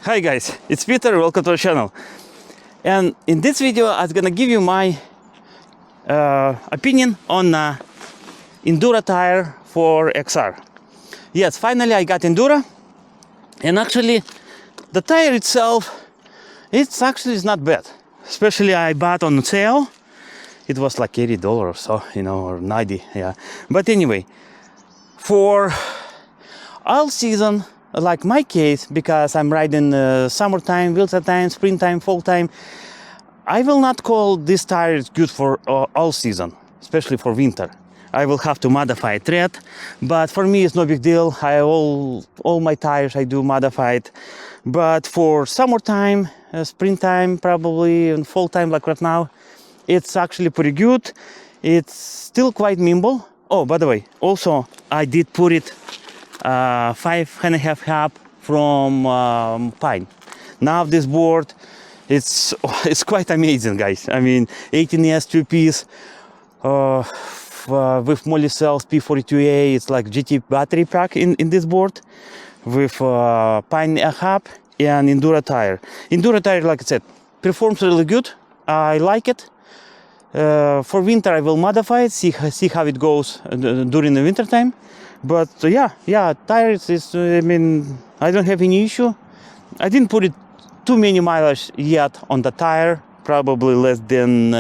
Hi guys, it's Peter, welcome to our channel. And in this video I'm gonna give you my opinion on Enduro tire for XR. Yes, finally I got Enduro, and actually the tire itself, it's actually not bad. Especially I bought on sale. It was like $80 or so, you know, or 90, yeah. But anyway, for all season, like my case, because I'm riding summertime, winter time, springtime, fall time, I will not call this tire good for all season, especially for winter. I will have to modify tread, but for me it's no big deal. All my tires I do modified, but for summertime, springtime, probably, and fall time like right now, it's actually pretty good. It's still quite nimble. Oh, by the way, also I did put it 5.5 hub from Pine. Now this board, it's quite amazing, guys. I mean, 18S 2-piece with moly cells P42A. It's like GT battery pack in this board with Pine hub and Enduro tire. Enduro tire, like I said, performs really good. I like it. For winter I will modify it, see how it goes during the winter time. But yeah, tires is, I mean, I don't have any issue. I didn't put it too many mileage yet on the tire, probably less than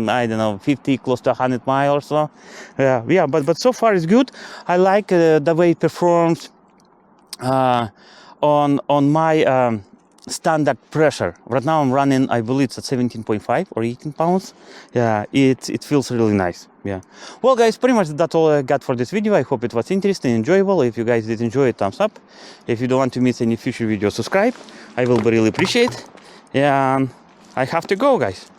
I don't know, 50, close to 100 miles or so. Yeah, but so far it's good. I like the way it performs on my standard pressure. Right now I'm running, I believe it's at 17.5 or 18 pounds. Yeah, it feels really nice. Yeah. Well guys, pretty much that's all I got for this video. I hope it was interesting, enjoyable. If you guys did enjoy it, thumbs up. If you don't want to miss any future videos, subscribe. I will be really appreciate. And I have to go, guys.